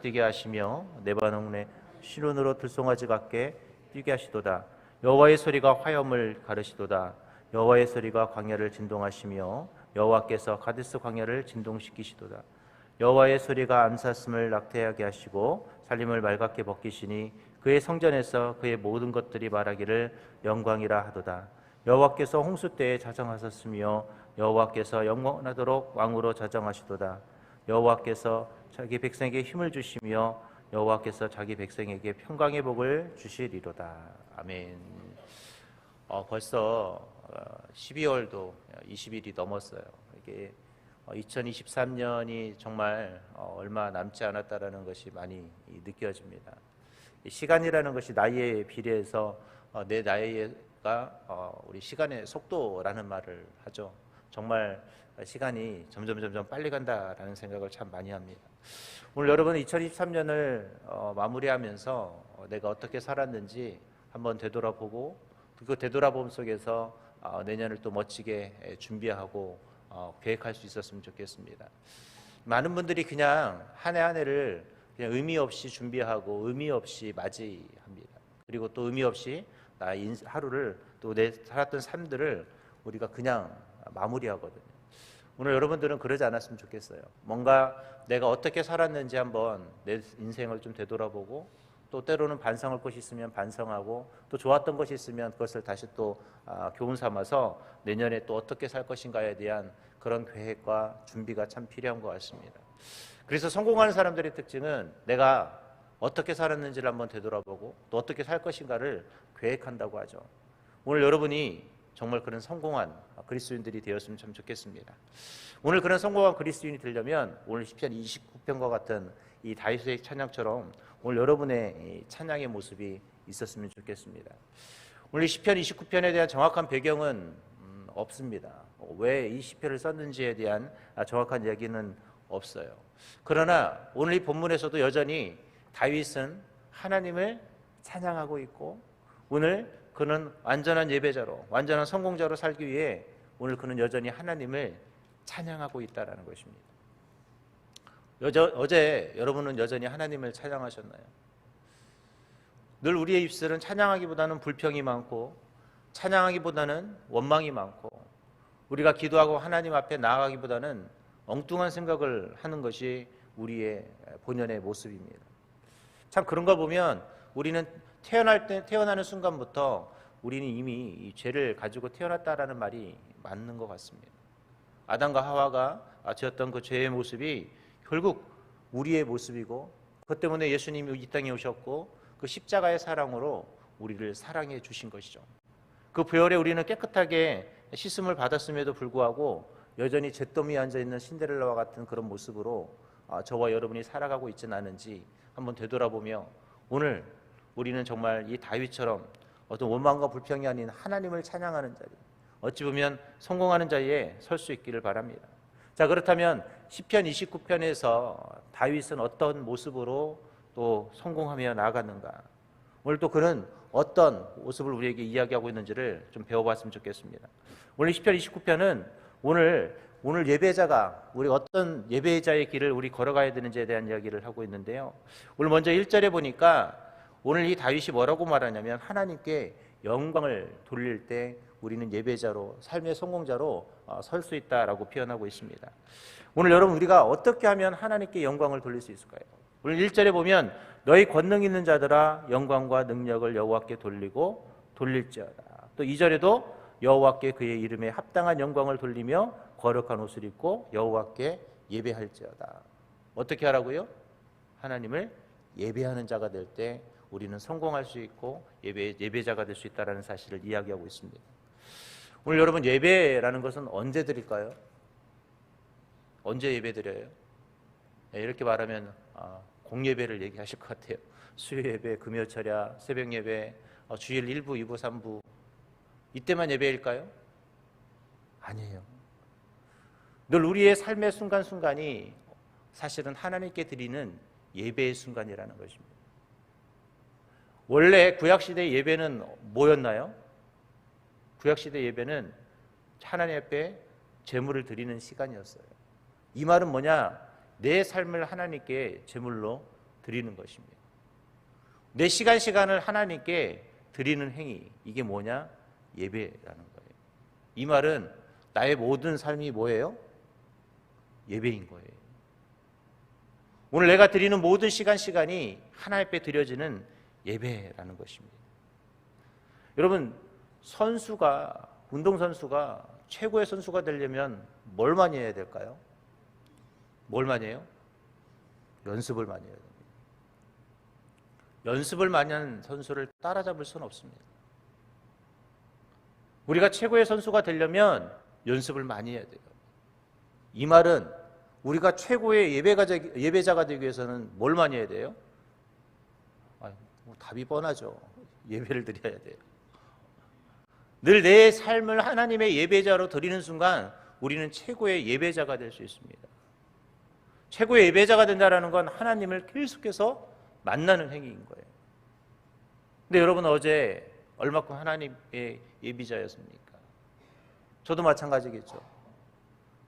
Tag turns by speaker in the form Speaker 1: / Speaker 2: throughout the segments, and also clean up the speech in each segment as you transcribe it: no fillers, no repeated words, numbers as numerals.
Speaker 1: 뛰게 하시며 내 반응에 신운으로 들송아지 같게 뛰게 하시도다. 여호와의 소리가 화염을 가르시도다. 여호와의 소리가 광야를 진동하시며 여호와께서 가데스 광야를 진동시키시도다. 여호와의 소리가 암사슴을 낙태하게 하시고 살림을 맑게 벗기시니 그의 성전에서 그의 모든 것들이 말하기를 영광이라 하도다. 여호와께서 홍수 때에 자정하셨으며 여호와께서 영원하도록 왕으로 자정하시도다. 여호와께서 자기 백성에게 힘을 주시며 여호와께서 자기 백성에게 평강의 복을 주시리로다. 아멘. 벌써 12월도 20일이 넘었어요. 이게 2023년이 정말 얼마 남지 않았다라는 것이 많이 느껴집니다. 시간이라는 것이 나이에 비례해서 내 나이가 우리 시간의 속도라는 말을 하죠. 정말 시간이 점점 빨리 간다라는 생각을 참 많이 합니다. 오늘 여러분 2023년을 마무리하면서 내가 어떻게 살았는지 한번 되돌아보고 그 되돌아봄 속에서 내년을 또 멋지게 준비하고 계획할 수 있었으면 좋겠습니다. 많은 분들이 그냥 한 해 한 해를 그냥 의미 없이 준비하고 의미 없이 맞이합니다. 그리고 또 의미 없이 나의 하루를 또 내 살았던 삶들을 우리가 그냥 마무리하거든요. 오늘 여러분들은 그러지 않았으면 좋겠어요. 뭔가 내가 어떻게 살았는지 한번 내 인생을 좀 되돌아보고 또 때로는 반성할 것이 있으면 반성하고 또 좋았던 것이 있으면 그것을 다시 또 교훈 삼아서 내년에 또 어떻게 살 것인가에 대한 그런 계획과 준비가 참 필요한 것 같습니다. 그래서 성공하는 사람들의 특징은 내가 어떻게 살았는지를 한번 되돌아보고 또 어떻게 살 것인가를 계획한다고 하죠. 오늘 여러분이 정말 그런 성공한 그리스도인들이 되었으면 참 좋겠습니다. 오늘 그런 성공한 그리스도인이 되려면 오늘 시편 29편과 같은 이 다윗의 찬양처럼 오늘 여러분의 찬양의 모습이 있었으면 좋겠습니다. 오늘 시편 29편에 대한 정확한 배경은 없습니다. 왜 이 시편을 썼는지에 대한 정확한 이야기는 없어요. 그러나 오늘 이 본문에서도 여전히 다윗은 하나님을 찬양하고 있고 오늘 그는 완전한 예배자로 완전한 성공자로 살기 위해 오늘 그는 여전히 하나님을 찬양하고 있다는 것입니다. 어제 여러분은 여전히 하나님을 찬양하셨나요? 늘 우리의 입술은 찬양하기보다는 불평이 많고 찬양하기보다는 원망이 많고 우리가 기도하고 하나님 앞에 나아가기보다는 엉뚱한 생각을 하는 것이 우리의 본연의 모습입니다. 참 그런 거 보면 우리는 태어나는 순간부터 우리는 이미 이 죄를 가지고 태어났다라는 말이 맞는 것 같습니다. 아담과 하와가 지었던 그 죄의 모습이 결국 우리의 모습이고 그것 때문에 예수님이 이 땅에 오셨고 그 십자가의 사랑으로 우리를 사랑해 주신 것이죠. 그 보혈에 우리는 깨끗하게 씻음을 받았음에도 불구하고 여전히 잿더미에 앉아있는 신데렐라와 같은 그런 모습으로 저와 여러분이 살아가고 있지는 않은지 한번 되돌아보며 오늘 우리는 정말 이 다윗처럼 어떤 원망과 불평이 아닌 하나님을 찬양하는 자리, 어찌 보면 성공하는 자리에 설 수 있기를 바랍니다. 자, 그렇다면 시편 29편에서 다윗은 어떤 모습으로 또 성공하며 나아갔는가? 오늘 또 그는 어떤 모습을 우리에게 이야기하고 있는지를 좀 배워봤으면 좋겠습니다. 오늘 시편 29편은 오늘 예배자가 우리 어떤 예배자의 길을 우리 걸어가야 되는지에 대한 이야기를 하고 있는데요. 오늘 먼저 1절에 보니까 오늘 이 다윗이 뭐라고 말하냐면 하나님께 영광을 돌릴 때 우리는 예배자로 삶의 성공자로 설 수 있다라고 표현하고 있습니다. 오늘 여러분 우리가 어떻게 하면 하나님께 영광을 돌릴 수 있을까요? 오늘 1절에 보면 너희 권능 있는 자들아 영광과 능력을 여호와께 돌리고 돌릴지어다. 또 2절에도 여호와께 그의 이름에 합당한 영광을 돌리며 거룩한 옷을 입고 여호와께 예배할지어다. 어떻게 하라고요? 하나님을 예배하는 자가 될 때 우리는 성공할 수 있고 예배자가 될 수 있다는 사실을 이야기하고 있습니다. 오늘 여러분 예배라는 것은 언제 드릴까요? 언제 예배 드려요? 이렇게 말하면 공예배를 얘기하실 것 같아요. 수요 예배, 금요 철야, 새벽 예배, 주일 1부, 2부, 3부 이때만 예배일까요? 아니에요. 늘 우리의 삶의 순간순간이 사실은 하나님께 드리는 예배의 순간이라는 것입니다. 원래 구약시대 예배는 뭐였나요? 구약시대 예배는 하나님 앞에 제물을 드리는 시간이었어요. 이 말은 뭐냐? 내 삶을 하나님께 제물로 드리는 것입니다. 내 시간을 하나님께 드리는 행위, 이게 뭐냐? 예배라는 거예요. 이 말은 나의 모든 삶이 뭐예요? 예배인 거예요. 오늘 내가 드리는 모든 시간이 하나님 앞에 드려지는 예배라는 것입니다. 여러분, 운동선수가 최고의 선수가 되려면 뭘 많이 해야 될까요? 뭘 많이 해요? 연습을 많이 해야 됩니다. 연습을 많이 하는 선수를 따라잡을 수는 없습니다. 우리가 최고의 선수가 되려면 연습을 많이 해야 돼요. 이 말은 우리가 최고의 예배자가 되기 위해서는 뭘 많이 해야 돼요? 답이 뻔하죠. 예배를 드려야 돼요. 늘 내 삶을 하나님의 예배자로 드리는 순간 우리는 최고의 예배자가 될 수 있습니다. 최고의 예배자가 된다는 건 하나님을 계속해서 만나는 행위인 거예요. 근데 여러분, 어제 얼마큼 하나님의 예배자였습니까? 저도 마찬가지겠죠.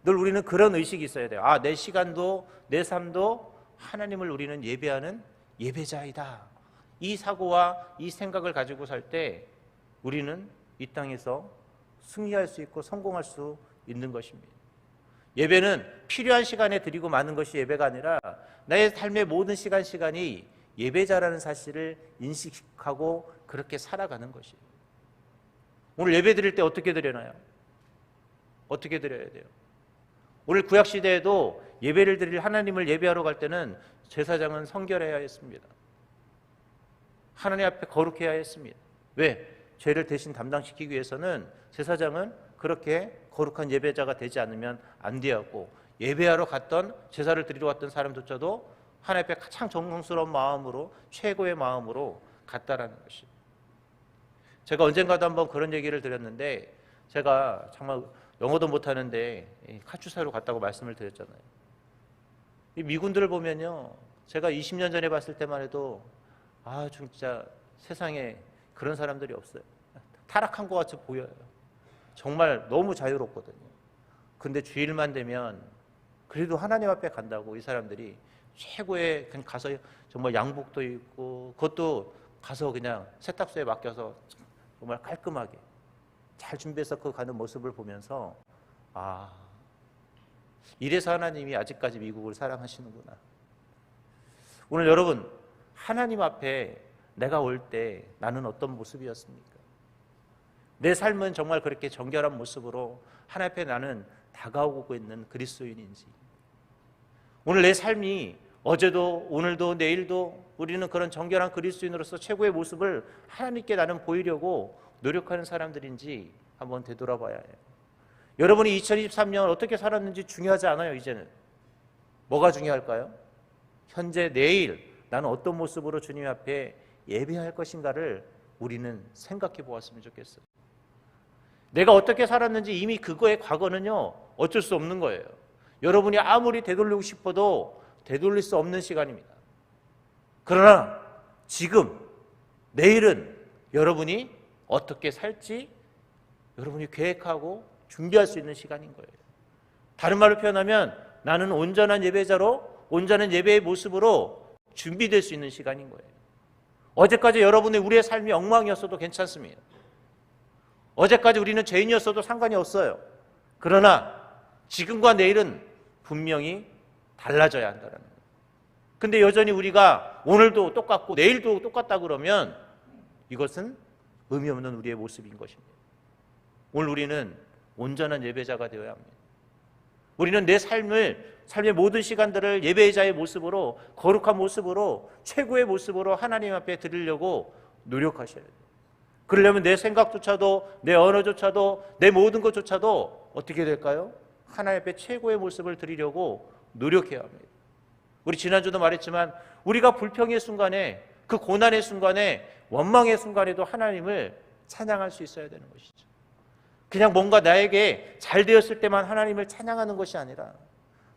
Speaker 1: 늘 우리는 그런 의식이 있어야 돼요. 내 시간도 내 삶도 하나님을 우리는 예배하는 예배자이다. 이 사고와 이 생각을 가지고 살 때 우리는 이 땅에서 승리할 수 있고 성공할 수 있는 것입니다. 예배는 필요한 시간에 드리고 마는 것이 예배가 아니라 나의 삶의 모든 시간이 예배자라는 사실을 인식하고 그렇게 살아가는 것이에요. 오늘 예배 드릴 때 어떻게 드려나요? 어떻게 드려야 돼요? 오늘 구약시대에도 예배를 드릴 하나님을 예배하러 갈 때는 제사장은 성결해야 했습니다. 하나님 앞에 거룩해야 했습니다. 왜? 죄를 대신 담당시키기 위해서는 제사장은 그렇게 거룩한 예배자가 되지 않으면 안 되었고, 예배하러 갔던, 제사를 드리러 갔던 사람조차도 하나님 앞에 가장 정성스러운 마음으로, 최고의 마음으로 갔다라는 것입니다. 제가 언젠가도 한번 그런 얘기를 드렸는데, 제가 정말 영어도 못하는데 카투사로 갔다고 말씀을 드렸잖아요. 이 미군들을 보면요, 제가 20년 전에 봤을 때만 해도 진짜 세상에 그런 사람들이 없어요. 타락한 것 같이 보여요. 정말 너무 자유롭거든요. 근데 주일만 되면 그래도 하나님 앞에 간다고 이 사람들이 최고의, 그냥 가서 정말 양복도 입고, 그것도 가서 그냥 세탁소에 맡겨서 정말 깔끔하게 잘 준비해서 그 가는 모습을 보면서 이래서 하나님이 아직까지 미국을 사랑하시는구나. 오늘 여러분, 하나님 앞에 내가 올 때 나는 어떤 모습이었습니까? 내 삶은 정말 그렇게 정결한 모습으로 하나님 앞에 나는 다가오고 있는 그리스도인인지, 오늘 내 삶이 어제도 오늘도 내일도 우리는 그런 정결한 그리스도인으로서 최고의 모습을 하나님께 나는 보이려고 노력하는 사람들인지 한번 되돌아봐야 해요. 여러분이 2023년 어떻게 살았는지 중요하지 않아요. 이제는 뭐가 중요할까요? 현재 내일 나는 어떤 모습으로 주님 앞에 예배할 것인가를 우리는 생각해 보았으면 좋겠어요. 내가 어떻게 살았는지 이미 그거의 과거는요, 어쩔 수 없는 거예요. 여러분이 아무리 되돌리고 싶어도 되돌릴 수 없는 시간입니다. 그러나 지금 내일은 여러분이 어떻게 살지 여러분이 계획하고 준비할 수 있는 시간인 거예요. 다른 말로 표현하면 나는 온전한 예배자로, 온전한 예배의 모습으로 준비될 수 있는 시간인 거예요. 어제까지 여러분의 우리의 삶이 엉망이었어도 괜찮습니다. 어제까지 우리는 죄인이었어도 상관이 없어요. 그러나 지금과 내일은 분명히 달라져야 한다는 거예요. 근데 여전히 우리가 오늘도 똑같고 내일도 똑같다 그러면 이것은 의미 없는 우리의 모습인 것입니다. 오늘 우리는 온전한 예배자가 되어야 합니다. 우리는 내 삶의 모든 시간들을 예배자의 모습으로, 거룩한 모습으로, 최고의 모습으로 하나님 앞에 드리려고 노력하셔야 돼요. 그러려면 내 생각조차도, 내 언어조차도, 내 모든 것조차도 어떻게 될까요? 하나님 앞에 최고의 모습을 드리려고 노력해야 합니다. 우리 지난주도 말했지만 우리가 불평의 순간에, 그 고난의 순간에, 원망의 순간에도 하나님을 찬양할 수 있어야 되는 것이죠. 그냥 뭔가 나에게 잘 되었을 때만 하나님을 찬양하는 것이 아니라,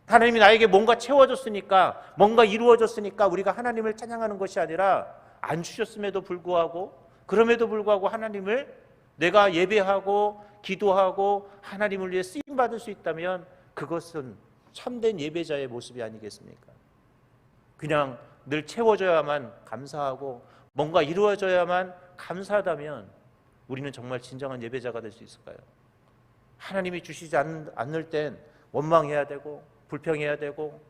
Speaker 1: 하나님이 나에게 뭔가 채워줬으니까, 뭔가 이루어졌으니까 우리가 하나님을 찬양하는 것이 아니라, 안 주셨음에도 불구하고, 그럼에도 불구하고 하나님을 내가 예배하고 기도하고 하나님을 위해 쓰임받을 수 있다면 그것은 참된 예배자의 모습이 아니겠습니까? 그냥 늘 채워져야만 감사하고 뭔가 이루어져야만 감사하다면 우리는 정말 진정한 예배자가 될 수 있을까요? 하나님이 주시지 않을 땐 원망해야 되고 불평해야 되고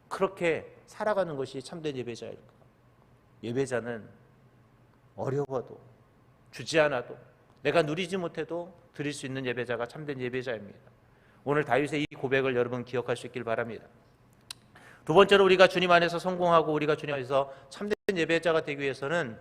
Speaker 1: 그렇게 살아가는 것이 참된 예배자일까? 예배자는 어려워도 주지 않아도 내가 누리지 못해도 드릴 수 있는 예배자가 참된 예배자입니다. 오늘 다윗의 이 고백을 여러분 기억할 수 있길 바랍니다. 두 번째로 우리가 주님 안에서 성공하고 우리가 주님 안에서 참된 예배자가 되기 위해서는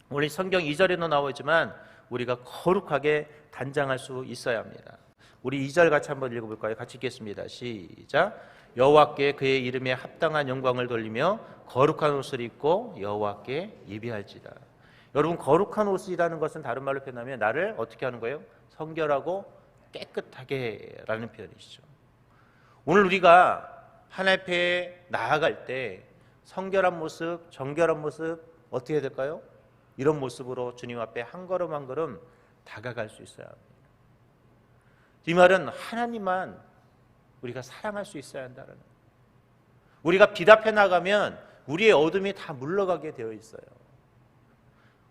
Speaker 1: 우리 성경 2절에도 나오지만 우리가 거룩하게 단장할 수 있어야 합니다. 우리 2절 같이 한번 읽어볼까요? 같이 읽겠습니다. 시작. 여호와께 그의 이름에 합당한 영광을 돌리며 거룩한 옷을 입고 여호와께 예배할지다. 여러분, 거룩한 옷이라는 것은 다른 말로 표현하면 나를 어떻게 하는 거예요? 성결하고 깨끗하게 라는 표현이시죠. 오늘 우리가 하나님 앞에 나아갈 때 성결한 모습, 정결한 모습 어떻게 해야 될까요? 이런 모습으로 주님 앞에 한 걸음 한 걸음 다가갈 수 있어야 합니다. 이 말은 하나님만 우리가 사랑할 수 있어야 한다는 거예요. 우리가 빛 앞에 나가면 우리의 어둠이 다 물러가게 되어 있어요.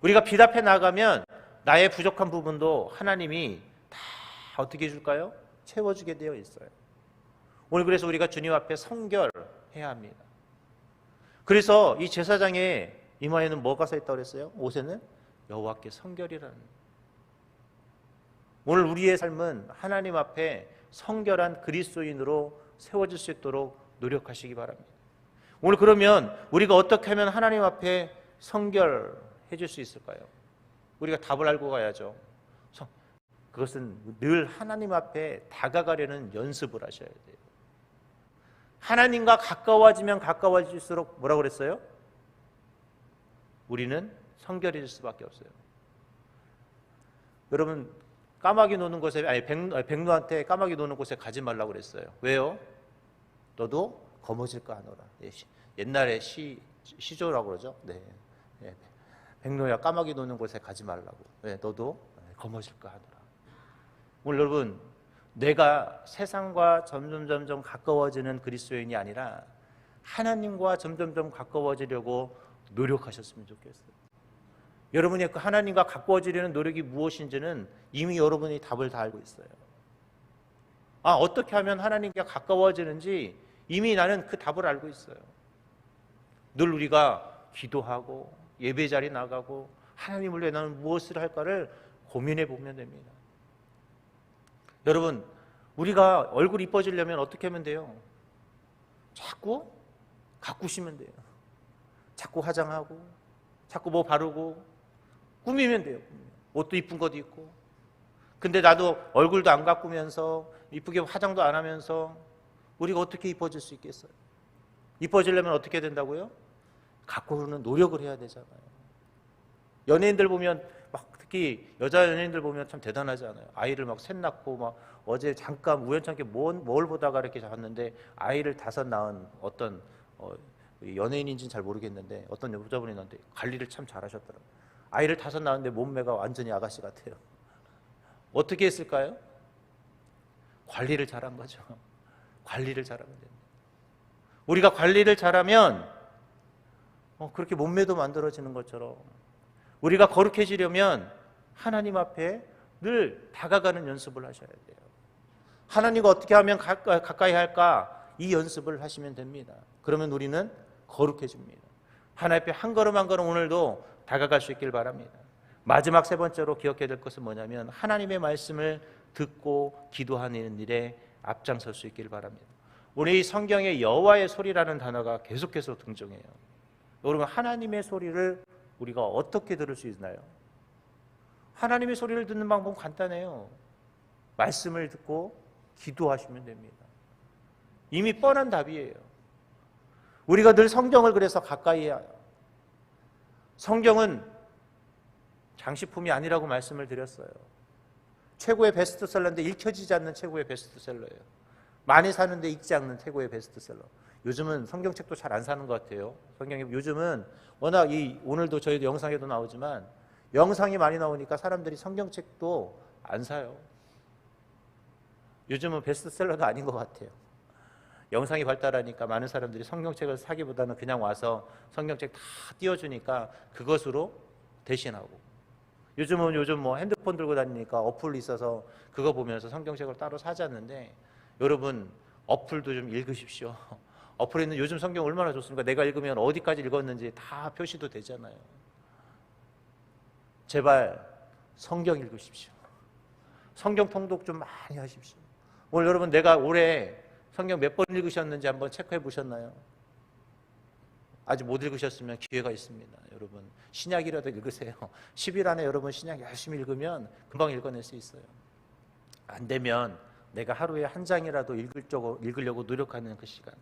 Speaker 1: 우리가 빛 앞에 나가면 나의 부족한 부분도 하나님이 다 어떻게 해줄까요? 채워주게 되어 있어요. 오늘 그래서 우리가 주님 앞에 성결해야 합니다. 그래서 이 제사장의 이마에는 뭐가 써 있다고 그랬어요? 옷에는 여호와께 성결이라는. 오늘 우리의 삶은 하나님 앞에 성결한 그리스도인으로 세워질 수 있도록 노력하시기 바랍니다. 오늘 그러면 우리가 어떻게 하면 하나님 앞에 성결해 줄 수 있을까요? 우리가 답을 알고 가야죠. 그것은 늘 하나님 앞에 다가가려는 연습을 하셔야 돼요. 하나님과 가까워지면 가까워질수록 뭐라고 그랬어요? 우리는 성결해질 수밖에 없어요. 여러분, 까마귀 노는 곳에 백로한테 까마귀 노는 곳에 가지 말라고 그랬어요. 왜요? 너도 거머쥘까 하노라. 옛날에 시조라고 그러죠. 네. 백로야, 까마귀 노는 곳에 가지 말라고. 왜? 너도 거머쥘까 하노라. 오늘 여러분, 내가 세상과 점점 가까워지는 그리스도인이 아니라 하나님과 점점 가까워지려고 노력하셨으면 좋겠어요. 여러분이 그 하나님과 가까워지려는 노력이 무엇인지는 이미 여러분이 답을 다 알고 있어요. 어떻게 하면 하나님과 가까워지는지 이미 나는 그 답을 알고 있어요. 늘 우리가 기도하고 예배 자리 나가고 하나님을 위해 나는 무엇을 할까를 고민해 보면 됩니다. 여러분, 우리가 얼굴 이뻐지려면 어떻게 하면 돼요? 자꾸 가꾸시면 돼요. 자꾸 화장하고 자꾸 뭐 바르고 꾸미면 돼요. 옷도 이쁜 것도 있고. 근데 나도 얼굴도 안 가꾸면서 이쁘게 화장도 안 하면서 우리가 어떻게 이뻐질 수 있겠어요? 이뻐지려면 어떻게 된다고요? 가꾸는 노력을 해야 되잖아요. 연예인들 보면 막 특히 여자 연예인들 보면 참 대단하지 않아요? 아이를 막 셋 낳고 막 어제 잠깐 우연찮게 뭘 보다가 이렇게 잡았는데 아이를 5 낳은 어떤 연예인인지는 잘 모르겠는데 어떤 여자분이 나한테 관리를 참 잘하셨더라고요. 아이를 5 낳았는데 몸매가 완전히 아가씨 같아요. 어떻게 했을까요? 관리를 잘한 거죠. 관리를 잘하면 됩니다. 우리가 관리를 잘하면 그렇게 몸매도 만들어지는 것처럼 우리가 거룩해지려면 하나님 앞에 늘 다가가는 연습을 하셔야 돼요. 하나님과 어떻게 하면 가까이 할까? 이 연습을 하시면 됩니다. 그러면 우리는 거룩해집니다. 하나님 앞에 한 걸음 한 걸음 오늘도 다가갈 수 있길 바랍니다. 마지막 3번째로 기억해야 될 것은 뭐냐면 하나님의 말씀을 듣고 기도하는 일에 앞장설 수 있길 바랍니다. 우리 성경에 여호와의 소리라는 단어가 계속해서 등장해요. 여러분, 하나님의 소리를 우리가 어떻게 들을 수 있나요? 하나님의 소리를 듣는 방법은 간단해요. 말씀을 듣고 기도하시면 됩니다. 이미 뻔한 답이에요. 우리가 늘 성경을 그래서 가까이 해야 해요. 성경은 장식품이 아니라고 말씀을 드렸어요. 최고의 베스트셀러인데 읽혀지지 않는 최고의 베스트셀러예요. 많이 사는데 읽지 않는 최고의 베스트셀러. 요즘은 성경책도 잘 안 사는 것 같아요. 성경이 요즘은 워낙 오늘도 저희도 영상에도 나오지만 영상이 많이 나오니까 사람들이 성경책도 안 사요. 요즘은 베스트셀러도 아닌 것 같아요. 영상이 발달하니까 많은 사람들이 성경책을 사기보다는 그냥 와서 성경책 다 띄워주니까 그것으로 대신하고, 요즘 뭐 핸드폰 들고 다니니까 어플 있어서 그거 보면서 성경책을 따로 사지 않는데, 여러분 어플도 좀 읽으십시오. 어플에 있는 요즘 성경 얼마나 좋습니까? 내가 읽으면 어디까지 읽었는지 다 표시도 되잖아요. 제발 성경 읽으십시오. 성경 통독 좀 많이 하십시오. 오늘 여러분, 내가 올해 성경 몇 번 읽으셨는지 한번 체크해 보셨나요? 아직 못 읽으셨으면 기회가 있습니다. 여러분, 신약이라도 읽으세요. 10일 안에 여러분 신약 열심히 읽으면 금방 읽어낼 수 있어요. 안 되면 내가 하루에 한 장이라도 읽으려고 노력하는 그 시간.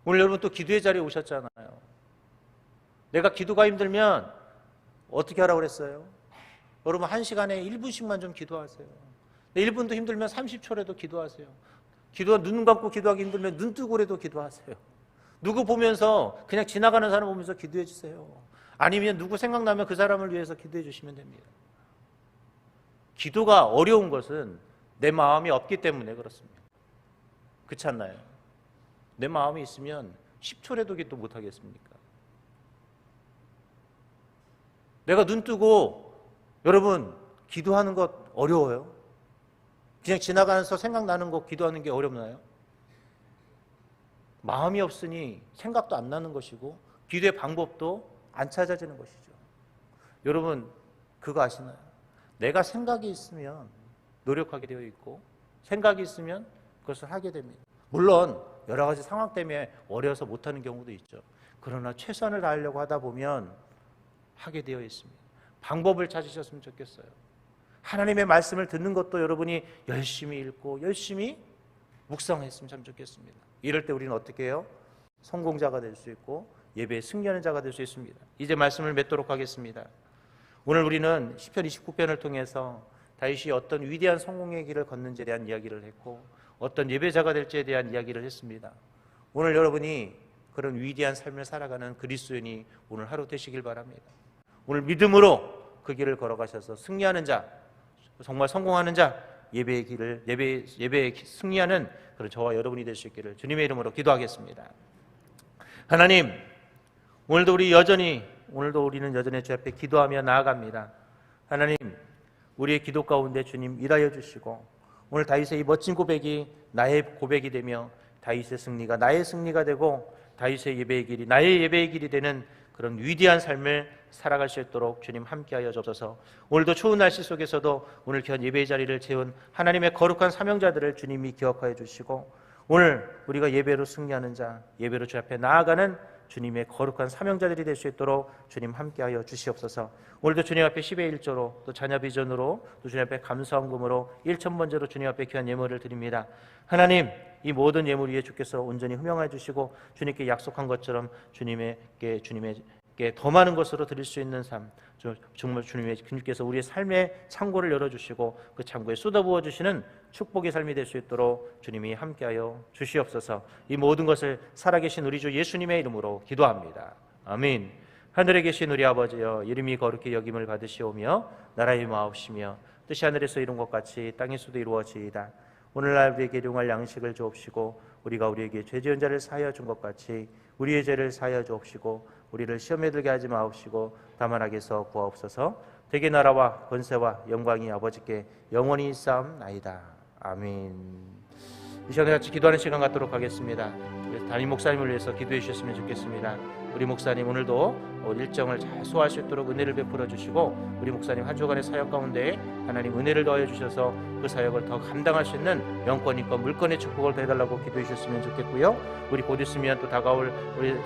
Speaker 1: 오늘 여러분 또 기도의 자리에 오셨잖아요. 내가 기도가 힘들면 어떻게 하라고 그랬어요? 여러분 1시간에 1분씩만 좀 기도하세요. 1분도 힘들면 30초라도 기도하세요. 눈 감고 기도하기 힘들면 눈 뜨고라도 기도하세요. 누구 보면서, 그냥 지나가는 사람 보면서 기도해 주세요. 아니면 누구 생각나면 그 사람을 위해서 기도해 주시면 됩니다. 기도가 어려운 것은 내 마음이 없기 때문에 그렇습니다. 그렇지 않나요? 내 마음이 있으면 10초라도 기도 못 하겠습니까? 내가 눈 뜨고, 여러분 기도하는 것 어려워요? 그냥 지나가면서 생각나는 거 기도하는 게 어렵나요? 마음이 없으니 생각도 안 나는 것이고 기도의 방법도 안 찾아지는 것이죠. 여러분 그거 아시나요? 내가 생각이 있으면 노력하게 되어 있고, 생각이 있으면 그것을 하게 됩니다. 물론 여러 가지 상황 때문에 어려서 못하는 경우도 있죠. 그러나 최선을 다하려고 하다 보면 하게 되어 있습니다. 방법을 찾으셨으면 좋겠어요. 하나님의 말씀을 듣는 것도 여러분이 열심히 읽고 열심히 묵상했으면 참 좋겠습니다. 이럴 때 우리는 어떻게 해요? 성공자가 될 수 있고 예배에 승리하는 자가 될 수 있습니다. 이제 말씀을 맺도록 하겠습니다. 오늘 우리는 시편 29편을 통해서 다윗이 어떤 위대한 성공의 길을 걷는지에 대한 이야기를 했고, 어떤 예배자가 될지에 대한 이야기를 했습니다. 오늘 여러분이 그런 위대한 삶을 살아가는 그리스도인이 오늘 하루 되시길 바랍니다. 오늘 믿음으로 그 길을 걸어가셔서 승리하는 자, 정말 성공하는 자, 예배에 승리하는 그런 저와 여러분이 될 수 있기를 주님의 이름으로 기도하겠습니다. 하나님, 오늘도 우리는 여전히 주 앞에 기도하며 나아갑니다. 하나님, 우리의 기도 가운데 주님 일하여 주시고, 오늘 다윗의 이 멋진 고백이 나의 고백이 되며 다윗의 승리가 나의 승리가 되고, 다윗의 예배의 길이 나의 예배의 길이 되는 그런 위대한 삶을 살아갈 수 있도록 주님 함께하여 주옵소서. 오늘도 추운 날씨 속에서도 오늘 귀한 예배의 자리를 채운 하나님의 거룩한 사명자들을 주님이 기억하여 주시고, 오늘 우리가 예배로 승리하는 자, 예배로 주 앞에 나아가는 주님의 거룩한 사명자들이 될 수 있도록 주님 함께하여 주시옵소서. 오늘도 주님 앞에 10의 1조로, 또 자녀 비전으로, 또 주님 앞에 감사헌금으로 1,000번째로 주님 앞에 귀한 예물을 드립니다. 하나님, 이 모든 예물 위에 주께서 온전히 흠명해 주시고, 주님께 약속한 것처럼 주님께 더 많은 것으로 드릴 수 있는 삶, 정말 주님께서 우리의 삶의 창고를 열어주시고 그 창고에 쏟아부어 주시는 축복의 삶이 될 수 있도록 주님이 함께하여 주시옵소서. 이 모든 것을 살아계신 우리 주 예수님의 이름으로 기도합니다. 아멘. 하늘에 계신 우리 아버지여, 이름이 거룩히 여김을 받으시오며 나라의 마옵시며 뜻이 하늘에서 이룬 것 같이 땅에서도 이루어지이다. 오늘날 우리에게 일용할 양식을 주옵시고, 우리가 우리에게 죄 지은 자를 사하여 준 것 같이 우리의 죄를 사하여 주옵시고, 우리를 시험에 들게 하지 마옵시고 다만 악에서 구하옵소서. 대개 나라와 권세와 영광이 아버지께 영원히 있사옵나이다. 아멘. 이 시간에 같이 기도하는 시간 갖도록 하겠습니다. 담임 목사님을 위해서 기도해 주셨으면 좋겠습니다. 우리 목사님 오늘도 일정을 잘 소화할 수 있도록 은혜를 베풀어 주시고, 우리 목사님 한 주간의 사역 가운데 하나님 은혜를 더해 주셔서 그 사역을 더 감당할 수 있는 영권이권 물권의 축복을 더해달라고 기도해 주셨으면 좋겠고요. 우리 곧 있으면 또 다가올 우리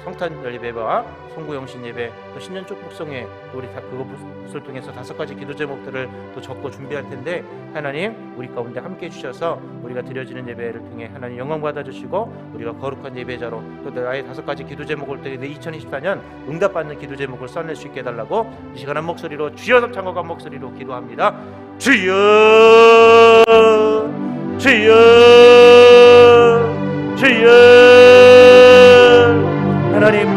Speaker 1: 성탄 예배와 송구영신 예배, 또 신년 축복성회, 우리 그것을 통해서 5가지 기도 제목들을 또 적고 준비할 텐데, 하나님 우리 가운데 함께 해주셔서 우리가 드려지는 예배를 통해 하나님 영광 받아주시고, 우리가 거룩한 예배자로 또 나의 5가지 기도 제목을 때 2024년 응답받는 기도 제목을 써낼 수 있게 해달라고 이 시간 한 목소리로, 주여 창고한 목소리로 기도합니다. 주여, 주여, 주여. 하나님,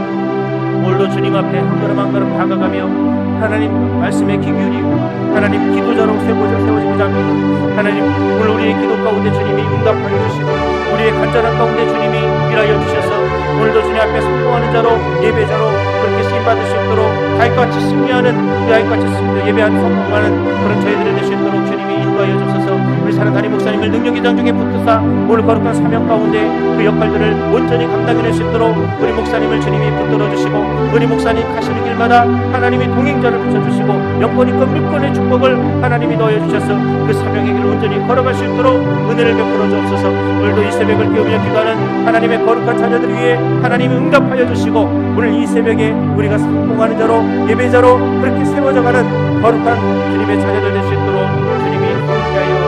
Speaker 1: 오늘도 주님 앞에 한 걸음 한 걸음 다가가며 하나님 말씀에 귀 기울이고 하나님 기도자로 세워지고자 합니다. 하나님 오늘 우리의 기도 가운데 주님이 응답하여 주시고 우리의 간절한 가운데 주님이 일하여 주셔서 오늘도 주님 앞에 성공하는 자로 예배자로 그렇게 쓰임받을 수 있도록 다윗같이 승리하는 다윗같이 예배하는 성공하는 그런 저희들이 될 수 있도록 주님이 인도하여 주셔서 우리 사랑 담임 목사님을 능력의 장중에 붙드사 오늘 거룩한 사명 가운데 그 역할들을 온전히 감당해낼 수 있도록 우리 목사님을 주님이 붙들어 주시고 우리 목사님 가시는 길마다 하나님이 동행자를 붙여주시고 영권이권 물권의 축복을 하나님이 넣어 주셔서 그 사명의 길을 온전히 걸어갈 수 있도록 은혜를 베풀어 주옵소서. 오늘도 이 새벽을 깨우며 기도하는 하나님의 거룩한 자녀들 위해 하나님이 응답하여 주시고 오늘 이 새벽에 우리가 성공하는 자로 예배자로 그렇게 세워져가는 거룩한 주님의 자녀들 될 수 있도록 주님이 함께하여